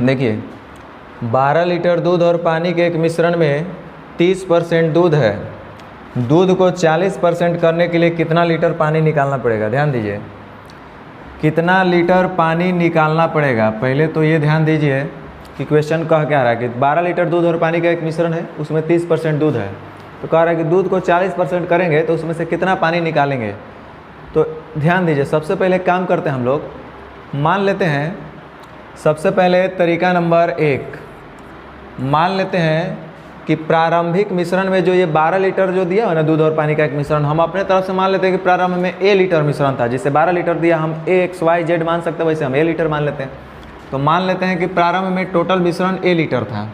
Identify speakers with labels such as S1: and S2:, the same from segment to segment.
S1: देखिए 12 लीटर दूध और पानी के एक मिश्रण में 30% दूध है। दूध को 40% करने के लिए कितना लीटर पानी निकालना पड़ेगा? ध्यान दीजिए, कितना लीटर पानी निकालना पड़ेगा। पहले तो ये ध्यान दीजिए कि क्वेश्चन कह क्या रहा है कि 12 लीटर दूध और पानी का एक मिश्रण है, उसमें 30% दूध है। तो कह रहा है कि दूध को 40% करेंगे तो उसमें से कितना पानी निकालेंगे। तो ध्यान दीजिए, सबसे पहले काम करते हैं हम लोग, मान लेते हैं सबसे पहले तरीका नंबर 1, मान लेते हैं कि प्रारंभिक मिश्रण में जो ये 12 लीटर जो दिया है ना दूध और पानी का एक मिश्रण, हम अपने तरफ से मान लेते हैं कि प्रारंभ में A लीटर मिश्रण था, जिससे 12 लीटर दिया, हम AXYZ मान सकते हैं, वैसे हम A लीटर मान लेते हैं। तो मान लेते हैं कि प्रारंभ में टोटल मिश्रण A लीटर था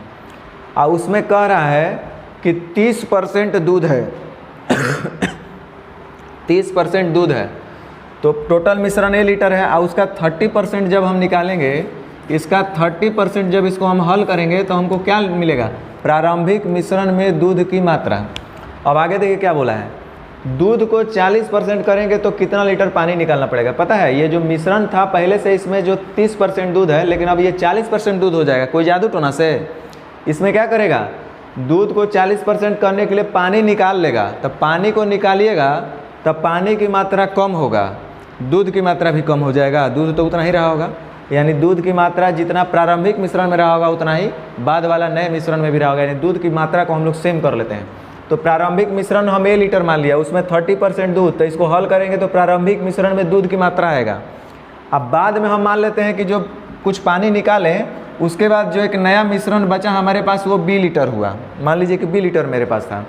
S1: और उसमें कह रहा है कि 30% दूध है 30% दूध है, तो टोटल मिश्रण A लीटर है और उसका 30% जब हम निकालेंगे, इसका 30% जब इसको हम हल करेंगे तो हमको क्या मिलेगा? प्रारंभिक मिश्रण में दूध की मात्रा। अब आगे देखिए क्या बोला है, दूध को 40% करेंगे तो कितना लीटर पानी निकालना पड़ेगा। पता है ये जो मिश्रण था पहले से इसमें जो 30% दूध है, लेकिन अब ये 40% दूध हो जाएगा। कोई जादू टोना से इसमें क्या करेगा, दूध को 40% करने के लिए पानी निकाल लेगा। तब पानी को निकालिएगा तब पानी की मात्रा कम होगा, दूध की मात्रा भी कम हो जाएगा। दूध तो उतना ही रहा होगा, यानी दूध की मात्रा जितना प्रारंभिक मिश्रण में रहा होगा उतना ही बाद वाला नए मिश्रण में भी रहा होगा। यानी दूध की मात्रा को हम लोग सेम कर लेते हैं। तो प्रारंभिक मिश्रण हम A लीटर मान लिया, उसमें 30% दूध, तो इसको हल करेंगे तो प्रारंभिक मिश्रण में दूध की मात्रा आएगा। अब बाद में हम मान लेते हैं कि जो कुछ पानी निकालें, उसके बाद जो एक नया मिश्रण बचा हमारे पास वो B लीटर हुआ। मान लीजिए कि B लीटर मेरे पास था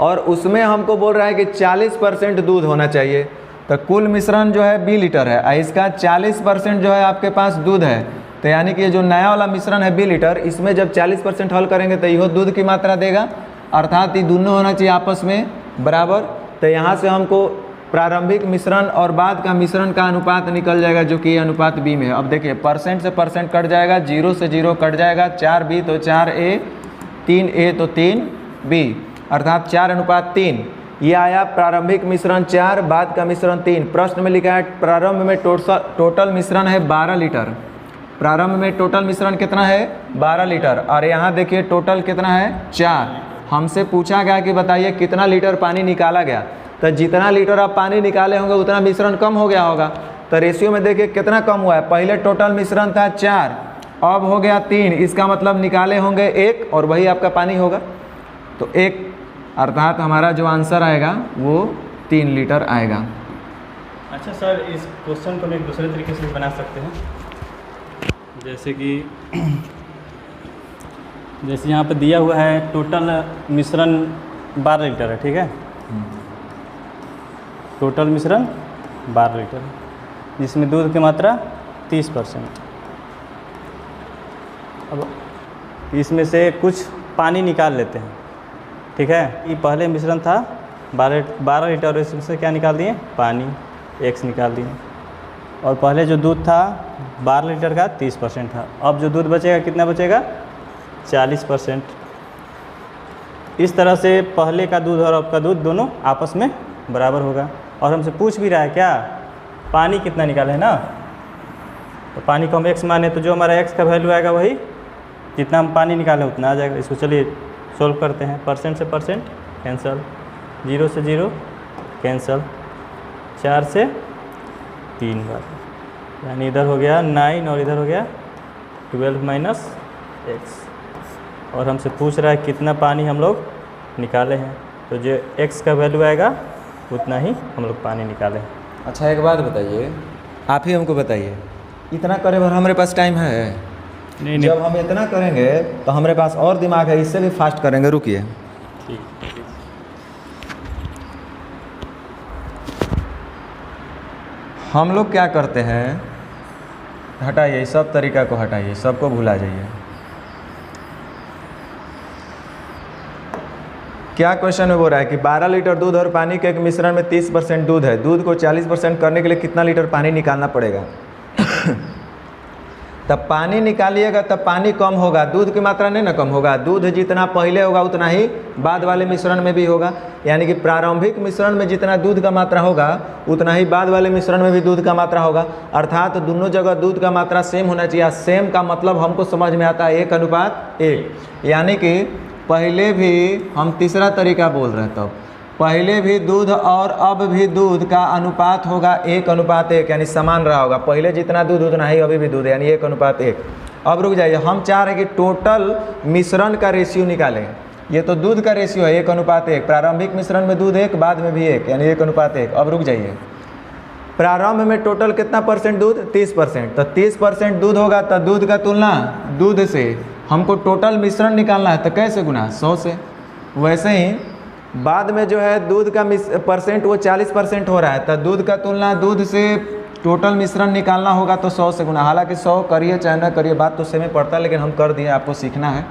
S1: और उसमें हमको बोल रहा है कि 40% दूध होना चाहिए। तो कुल मिश्रण जो है B लीटर है और इसका 40% जो है आपके पास दूध है। तो यानी कि ये जो नया वाला मिश्रण है B लीटर, इसमें जब 40% हल करेंगे तो यह दूध की मात्रा देगा, अर्थात ये दोनों होना चाहिए आपस में बराबर। तो यहाँ से हमको प्रारंभिक मिश्रण और बाद का मिश्रण का अनुपात निकल जाएगा, जो कि अनुपात B में है। अब देखिए परसेंट से परसेंट कट जाएगा, 0 से 0 कट जाएगा, 4B तो 4A, 3A तो 3B, अर्थात 4:3। ये आया प्रारंभिक मिश्रण 4, बाद का मिश्रण 3। प्रश्न में लिखा है प्रारंभ में टोटल मिश्रण है 12 लीटर। प्रारंभ में टोटल मिश्रण कितना है? 12 लीटर। और यहाँ देखिए टोटल कितना है? 4। हमसे पूछा गया कि बताइए कितना लीटर पानी निकाला गया। तो जितना लीटर आप पानी निकाले होंगे उतना मिश्रण कम हो गया होगा। तो रेशियो में देखिए कितना कम हुआ है। पहले टोटल मिश्रण था 4, अब हो गया 3। इसका मतलब निकाले होंगे 1 और वही आपका पानी होगा। तो 1, अर्थात हमारा जो आंसर आएगा वो 3 लीटर आएगा।
S2: अच्छा सर, इस क्वेश्चन को हम एक दूसरे तरीके से बना सकते हैं, जैसे कि जैसे यहाँ पे दिया हुआ है टोटल मिश्रण 12 लीटर है, ठीक है। टोटल मिश्रण 12 लीटर जिसमें दूध की मात्रा 30%। अब इसमें से कुछ पानी निकाल लेते हैं, ठीक है। ये पहले मिश्रण था 12 लीटर और इसमें से क्या निकाल दिए? पानी X निकाल दिए। और पहले जो दूध था 12 लीटर का 30% था। अब जो दूध बचेगा कितना बचेगा? 40%। इस तरह से पहले का दूध और अब का दूध दोनों आपस में बराबर होगा। और हमसे पूछ भी रहा है क्या, पानी कितना निकाले है ना। तो पानी को हम X माने तो जो हमारा X का वैल्यू आएगा वही जितना हम पानी निकालें उतना आ जाएगा। इसको चलिए सोल्व करते हैं। परसेंट से परसेंट कैंसल, 0 से 0 कैंसल, 4 से 3 बार, यानी इधर हो गया 9 और इधर हो गया 12 माइनस X। और हमसे पूछ रहा है कितना पानी हम लोग निकाले हैं, तो जो X का वैल्यू आएगा उतना ही हम लोग पानी निकाले हैं।
S1: अच्छा एक बात बताइए, आप ही हमको बताइए, इतना करे भर हमारे पास टाइम है?
S2: नहीं
S1: जब हम इतना करेंगे तो हमारे पास और दिमाग है, इससे भी फास्ट करेंगे। रुकिए,
S2: ठीक।
S1: हम लोग क्या करते हैं, हटाइए सब तरीका को, हटाइए सबको भुला जाइए। क्या क्वेश्चन में बोल रहा है कि 12 लीटर दूध और पानी के एक मिश्रण में 30% दूध है। दूध को 40% करने के लिए कितना लीटर पानी निकालना पड़ेगा? तब पानी निकालिएगा तब पानी कम होगा, दूध की मात्रा नहीं ना कम होगा। दूध जितना पहले होगा उतना ही बाद वाले मिश्रण में भी होगा, यानी कि प्रारंभिक मिश्रण में जितना दूध का मात्रा होगा उतना ही बाद वाले मिश्रण में भी दूध का मात्रा होगा। अर्थात दोनों जगह दूध का मात्रा सेम होना चाहिए। सेम का मतलब हमको समझ में आता है 1:1, यानी कि पहले भी हम तीसरा तरीका बोल रहे हैं, तब पहले भी दूध और अब भी दूध का अनुपात होगा 1:1, यानी समान रहा होगा। पहले जितना दूध उतना ही अभी भी दूध, यानी 1:1। अब रुक जाइए, हम चाह रहे हैं कि टोटल मिश्रण का रेशियो निकालें। ये तो दूध का रेशियो है 1:1, प्रारंभिक मिश्रण में दूध 1, बाद में भी 1, यानी 1:1। अब रुक जाइए, प्रारंभ में टोटल कितना परसेंट दूध? 30%। तो 30% दूध होगा तो दूध का तुलना दूध से हमको टोटल मिश्रण निकालना है, तो कैसे गुना? 100 से। वैसे ही बाद में जो है दूध का परसेंट वो 40% हो रहा है, तो दूध का तुलना दूध से टोटल मिश्रण निकालना होगा तो 100 से गुना। हालांकि 100 करिए चाहे ना करिए, बात तो सेम ही पड़ता है, लेकिन हम कर दिए, आपको सीखना है।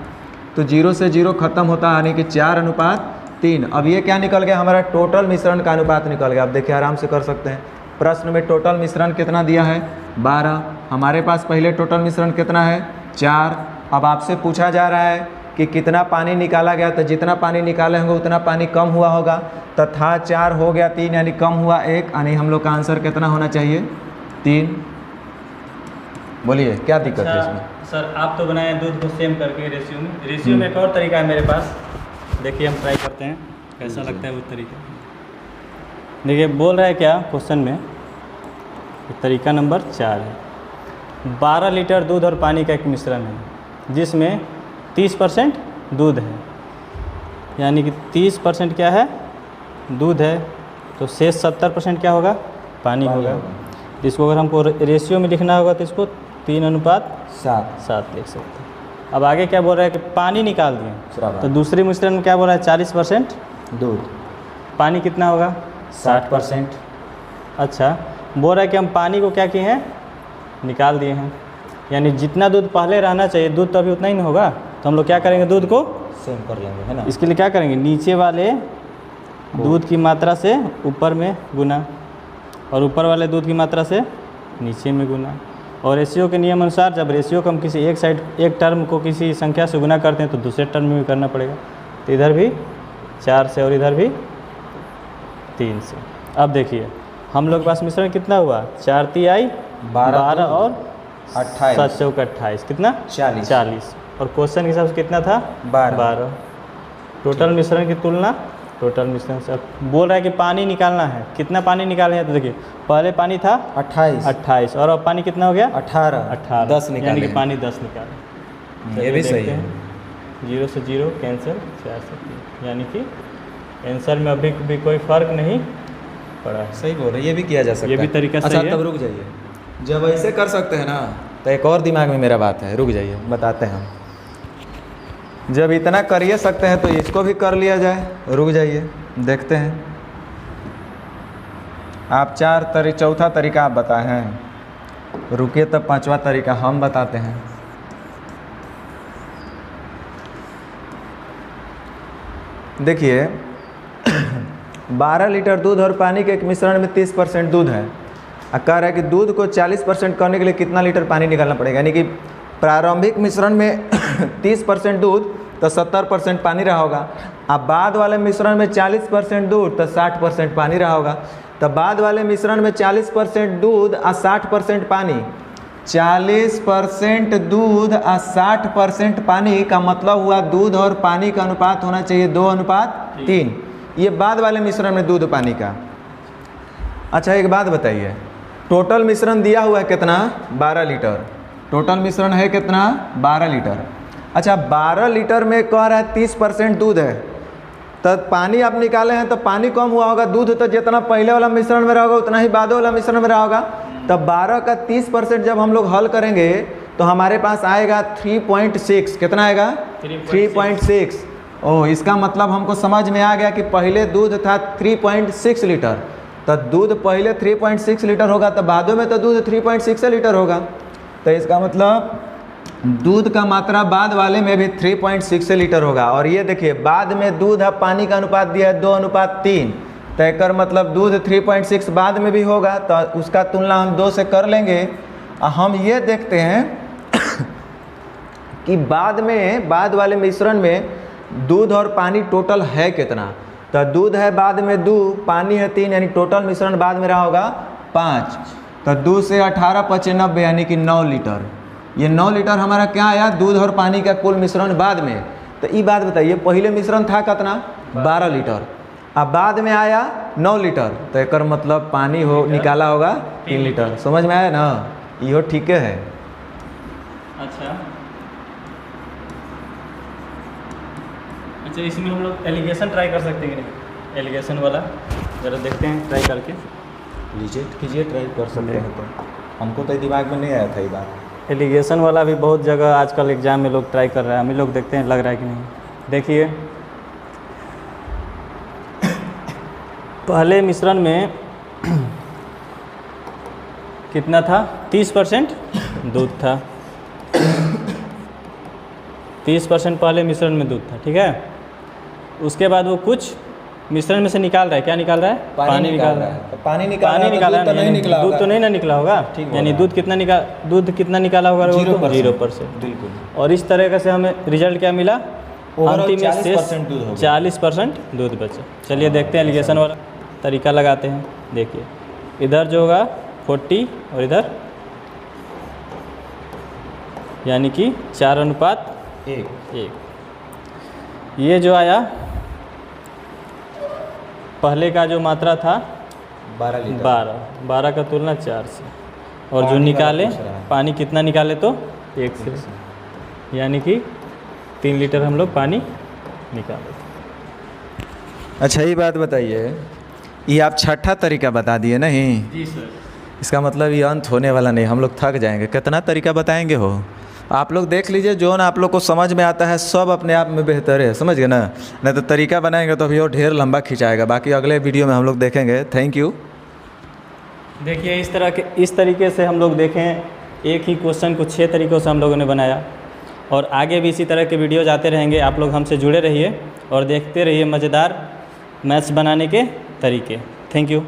S1: तो 0 से 0 खत्म होता है, यानी कि 4:3। अब ये क्या निकल गया? हमारा टोटल मिश्रण का अनुपात निकल गया। अब देखिए आराम से कर सकते हैं। प्रश्न में टोटल मिश्रण कितना दिया है? 12। हमारे पास पहले टोटल मिश्रण कितना है? 4। अब आपसे पूछा जा रहा है कि कितना पानी निकाला गया, तो जितना पानी निकाले होंगे उतना पानी कम हुआ होगा। तो था 4 हो गया 3, यानी कम हुआ 1, यानी हम लोग का आंसर कितना होना चाहिए? 3। बोलिए क्या दिक्कत है इसमें?
S2: सर आप तो बनाए दूध को सेम करके रेशियो में। रेशियो में एक और तरीका है मेरे पास, देखिए हम ट्राई करते हैं कैसा लगता है वो तरीका। देखिए बोल रहा है क्या क्वेश्चन में, तरीका नंबर 4 है। 12 लीटर दूध और पानी का एक मिश्रण है जिसमें 30% दूध है, यानी कि 30% क्या है? दूध है। तो शेष 70% क्या होगा? पानी होगा। इसको अगर हमको रेशियो में लिखना होगा तो इसको 3:7 लिख सकते हैं। अब आगे क्या बोल रहा है कि पानी निकाल दिए, तो दूसरे मिश्रण में क्या बोल रहा है? 40%
S1: दूध,
S2: पानी कितना होगा?
S1: 60%।
S2: अच्छा, बोल रहा है कि हम पानी को क्या किए हैं? निकाल दिए हैं, यानी जितना दूध पहले रहना चाहिए दूध तो अभी उतना ही नहीं होगा। तो हम लोग क्या करेंगे? दूध को
S1: सेम कर लेंगे, है ना।
S2: इसके लिए क्या करेंगे? नीचे वाले दूध की मात्रा से ऊपर में गुना, और ऊपर वाले दूध की मात्रा से नीचे में गुना। और रेशियो के नियम अनुसार जब रेशियो को हम किसी एक टर्म को किसी संख्या से गुना करते हैं तो दूसरे टर्म में भी करना पड़ेगा। तो इधर भी 4 से और इधर भी 3 से। अब देखिए हम लोग के पास मिश्रण कितना हुआ? 4 तिहाई 12 और
S1: 28,
S2: 7 चौक 28, कितना? 40। और क्वेश्चन के हिसाब से कितना था? 12। टोटल मिश्रण की तुलना टोटल मिश्रण से। अब बोल रहा है कि पानी निकालना है, कितना पानी निकाले हैं? तो देखिए पहले पानी था 28 और अब पानी कितना हो गया? 18।
S1: 10 निकाले,
S2: यानी कि पानी 10 निकाले।
S1: ये भी सही है।
S2: 0 से 0 कैंसिल, 4 से 3, यानी कि आंसर में अभी भी कोई फर्क नहीं पड़ा है।
S1: सही बोल रहे, ये भी किया जा सकता है।
S2: ये भी तरीका सही है।
S1: अच्छा तब रुक जाइए, जब ऐसे कर सकते हैं ना तो एक और दिमाग में मेरा बात है, रुक जाइए बताते हैं हम। जब इतना कर ही सकते हैं तो इसको भी कर लिया जाए। रुक जाइए देखते हैं। आप चौथा तरीका आप बताए हैं, रुकिए तब 5वां तरीका हम बताते हैं। देखिए 12 लीटर दूध और पानी के एक मिश्रण में 30% दूध है। कह रहा है कि दूध को 40% करने के लिए कितना लीटर पानी निकालना पड़ेगा, यानी कि प्रारंभिक मिश्रण में 30% दूध तो 70% पानी रहा होगा। अब बाद वाले मिश्रण में 40% दूध तो 60% पानी रहा होगा। तो बाद वाले मिश्रण में 40% दूध और 60% पानी, 40% दूध और 60% पानी का मतलब हुआ दूध और पानी का अनुपात होना चाहिए 2:3। ये बाद वाले मिश्रण में दूध पानी का। अच्छा एक बात बताइए, टोटल मिश्रण दिया हुआ है कितना? 12 लीटर। टोटल मिश्रण है कितना? 12 लीटर। अच्छा 12 लीटर में कह रहा है 30% दूध है, तो पानी आप निकाले हैं तो पानी कम हुआ होगा। दूध तो जितना पहले वाला मिश्रण में रहेगा उतना ही बाद वाला मिश्रण में रहेगा। तब 12 का 30% जब हम लोग हल करेंगे तो हमारे पास आएगा 3.6। कितना आएगा? 3.6। ओह, इसका मतलब हमको समझ में आ गया कि पहले दूध था 3.6 लीटर, तो दूध पहले 3.6 लीटर होगा तो बादों में तो दूध 3.6 लीटर होगा। तो इसका मतलब दूध का मात्रा बाद वाले में भी 3.6 लीटर होगा। और ये देखिए बाद में दूध अब पानी का अनुपात दिया है 2:3, तो एक मतलब दूध 3.6 बाद में भी होगा, तो उसका तुलना हम 2 से कर लेंगे। हम ये देखते हैं कि बाद वाले मिश्रण में दूध और पानी टोटल है कितना। तो दूध है बाद में 2, पानी है 3, यानी टोटल मिश्रण बाद में रहा होगा 5। तो 2 से 18 × 90 यानी कि 9 लीटर। ये 9 लीटर हमारा क्या आया, दूध और पानी का कुल मिश्रण बाद में। तो ये बात बताइए, पहले मिश्रण था कितना, 12 लीटर, अब बाद में आया 9 लीटर, तो एक मतलब पानी हो निकाला होगा 3 लीटर। समझ में आया ना, इहो ठीक है।
S2: अच्छा, इसमें हम लोग एलिगेशन ट्राई कर सकते हैं कि नहीं? एलिगेशन वाला ज़रा देखते हैं, ट्राई करके
S1: लीजिए कीजिए, ट्राई कर सकते हैं। तो हमको तो दिमाग में नहीं आया था ये बात।
S2: एलिगेशन वाला भी बहुत जगह आजकल एग्जाम में लोग ट्राई कर रहे हैं, हम लोग देखते हैं लग रहा है कि नहीं। देखिए, पहले मिश्रण में कितना था, 30% दूध था। 30% पहले मिश्रण में दूध था, ठीक है। उसके बाद वो कुछ मिश्रण में से निकाल रहा है, क्या निकाल रहा है, पानी निकाल रहा है।
S1: पानी निकाल रहा है,
S2: दूध तो नहीं ना निकला होगा, यानी दूध कितना निकाला होगा, 0%।
S1: बिल्कुल।
S2: और इस तरह से हमें रिजल्ट क्या मिला, अंतिम में
S1: 40%
S2: दूध बचा। चलिए देखते हैं एलिगेशन वाला तरीका लगाते हैं। देखिए, इधर जो होगा 40 और इधर यानी कि 4:1। ये जो आया पहले का जो मात्रा था
S1: 12 लीटर,
S2: 12 का तुलना 4 से, और जो निकाले पानी कितना निकाले तो 1 से, यानी कि 3 लीटर हम लोग पानी निकाले।
S1: अच्छा ये बात बताइए, ये आप छठा तरीका बता दिए नहीं?
S2: जी सर।
S1: इसका मतलब ये अंत होने वाला नहीं, हम लोग थक जाएंगे। कितना तरीका बताएंगे हो आप लोग, देख लीजिए, जो ना आप लोग को समझ में आता है सब अपने आप में बेहतर है, समझ गए ना। नहीं तो तरीका बनाएंगे तो अभी और ढेर लंबा खिंचाएगा। बाकी अगले वीडियो में हम लोग देखेंगे। Thank you.
S2: देखिए, इस तरीके से हम लोग देखें, एक ही क्वेश्चन को 6 तरीक़ों से हम लोगों ने बनाया, और आगे भी इसी तरह के वीडियोज आते रहेंगे। आप लोग हमसे जुड़े रहिए और देखते रहिए मज़ेदार मैथ्स बनाने के तरीके। Thank you.